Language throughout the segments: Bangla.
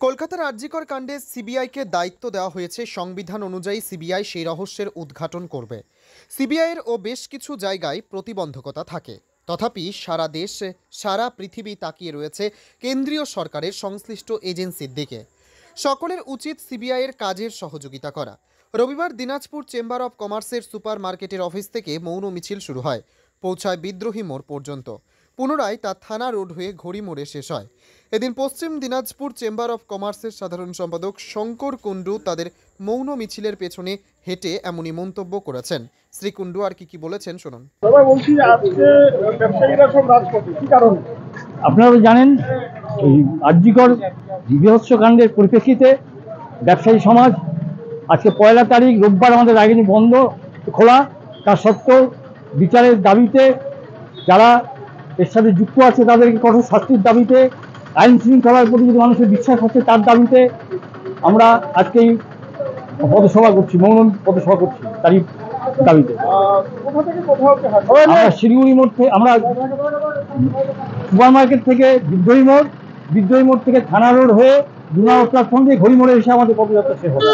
কলকাতার আরজিকর কাণ্ডে সিবিআইকে দায়িত্ব দেওয়া হয়েছে। সংবিধান অনুযায়ী সিবিআই সেই রহস্যের উদ্ঘাটন করবে। সিবিআইয়ের ও বেশ কিছু জায়গায় প্রতিবন্ধকতা থাকে, তথাপি সারা দেশ, সারা পৃথিবী তাকিয়ে রয়েছে কেন্দ্রীয় সরকারের সংশ্লিষ্ট এজেন্সির দিকে। সকলের উচিত সিবিআইয়ের কাজের সহযোগিতা করা। রবিবার দিনাজপুর চেম্বার অব কমার্সের সুপার মার্কেটের অফিস থেকে মৌন মিছিল শুরু হয়, পৌঁছায় বিদ্রোহী মোড় পর্যন্ত। পুনরায় তা থানা রোড হয়ে ঘড়ি মোড়ে শেষ হয়। এদিন পশ্চিম দিনাজপুর চেম্বার অব কমার্সের সাধারণ সম্পাদক শঙ্কর কুণ্ডু তাদের মৌন মিছিলের পেছনে হেঁটে এমনই মন্তব্য করেছেন। শ্রী কুণ্ডু আর কি বলেছেন শুনুন। আপনারা জানেন এই আরজিকর বিভৎস কাণ্ডের পরিপ্রেক্ষিতে ব্যবসায়ী সমাজ আজকে 1 তারিখ রোববার আমাদের রাজধানী বন্ধ খোলা, তার সত্ত্বেও বিচারের দাবিতে যারা এর সাথে যুক্ত আছে তাদেরকে কঠোর শাস্তির দাবিতে, আইন শৃঙ্খলার প্রতি যদি মানুষের বিশ্বাস আছে তার দাবিতে আমরা আজকেই পদসভা করছি, মৌন পদসভা করছি তারই দাবিতে। আমরা শিলিগুড়ি মোড় থেকে, আমরা সুপার মার্কেট থেকে বিদ্রোহী মোড় থেকে থানা রোড হয়ে দুনার প্ল্যাটফর্ম দিয়ে ঘড়ি মোড়ে এসে আমাদের পদযাত্রা শেষ হবে।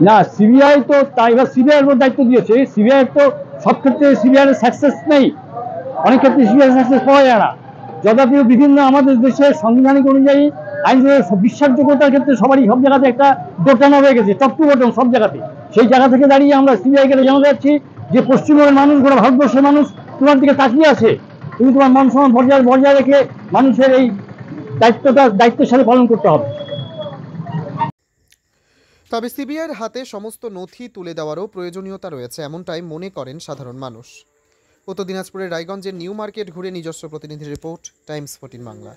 না, সিবিআই তো তাই, এবার সিবিআই এর দায়িত্ব দিয়েছে। সিবিআই তো সব ক্ষেত্রে সিবিআই সাকসেস নেই, অনেক ক্ষেত্রে সিবিআই সাকসেস পাওয়া যায় না। যথাপি বিভিন্ন আমাদের দেশের সাংবিধানিক অনুযায়ী আইন বিশ্বাসযোগ্যতার ক্ষেত্রে সবারই সব জায়গাতে একটা দোটানা হয়ে গেছে, টপ টু বটম সব জায়গাতে। সেই জায়গা থেকে দাঁড়িয়ে আমরা সিবিআইকে জানাতে যাচ্ছি যে পশ্চিমবঙ্গের মানুষ, গোটা ভারতবর্ষের মানুষ তোমার দিকে তাকিয়ে আছে। তুমি তোমার মান সম্মান বজায় রেখে মানুষের এই দায়িত্বের সাথে পালন করতে হবে। তবে সিবিআইয়ের হাতে সমস্ত নথি তুলে দেওয়ারও প্রয়োজনীয়তা রয়েছে, এমনটাই মনে করেন সাধারণ মানুষ। উত্তর দিনাজপুরের রায়গঞ্জের নিউ মার্কেট ঘুরে নিজস্ব প্রতিনিধির রিপোর্ট, টাইমস 14 বাংলা।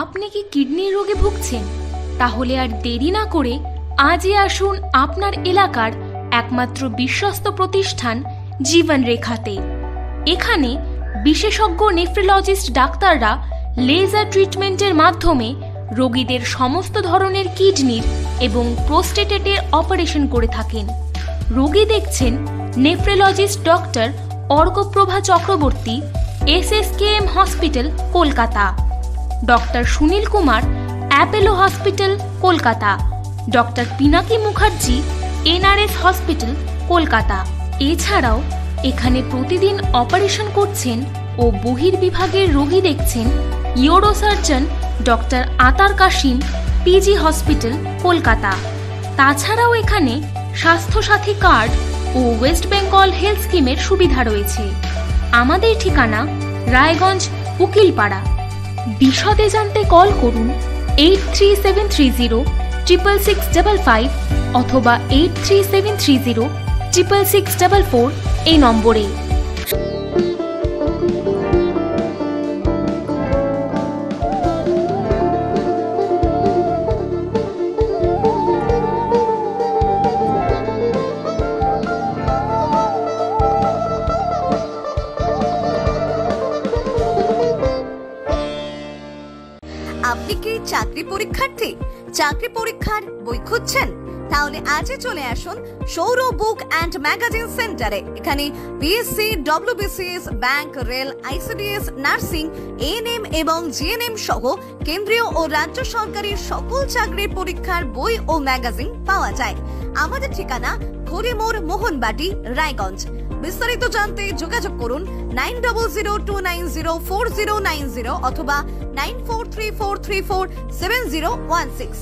আপনি কি কিডনি রোগে ভুগছেন? তাহলে আর দেরি না করে আজই আসুন আপনার এলাকার একমাত্র বিশ্বস্ত প্রতিষ্ঠান জীবন রেখাতে। এখানে বিশেষজ্ঞ নেফ্রোলজিস্ট ডাক্তাররা লেজার ট্রিটমেন্টের মাধ্যমে রোগীদের সমস্ত ধরনের কিডনির এবং প্রোস্টেটের অপারেশন করে থাকেন। রোগী দেখছেন nephrologist doctor Arkaprabha Chakraborty, SSKM hospital, Kolkata. Doctor Sunil Kumar, Apollo hospital, Kolkata. Doctor Pinaki Mukherjee, NRS hospital, Kolkata. এছাড়াও এখানে প্রতিদিন অপারেশন করছেন ও বহির্বিভাগের রোগী দেখছেন ইউরোসার্জন ডক্টর আতার কাশিম, PG হসপিটাল, কলকাতা। তাছাড়াও এখানে স্বাস্থ্যসাথী কার্ড ও ওয়েস্ট বেঙ্গল হেলথ স্কিমের সুবিধা রয়েছে। আমাদের ঠিকানা রায়গঞ্জ, উকিলপাড়া। বিশদে জানতে কল করুন 8373066655 অথবা 8373066644 এই নম্বরে। আপনি কি চাকরি পরীক্ষার্থী? চাকরি পরীক্ষার বই খুঁজছেন? তাহলে আজই চলে আসুন সৌরভ বুক অ্যান্ড ম্যাগাজিন সেন্টারে। এখানে BSc, WBCS, bank, rail, ICDS, nursing, ANM এবং GNM সহ কেন্দ্রীয় ও রাজ্য সরকারের সকল চাকরির পরীক্ষার বই ও ম্যাগাজিন পাওয়া যায়। আমাদের ঠিকানা ঘড়িমোড়, মোহনবাটি, রায়গঞ্জ। বিস্তারিত জানতে যোগাযোগ করুন 9002904090 অথবা 9434347016।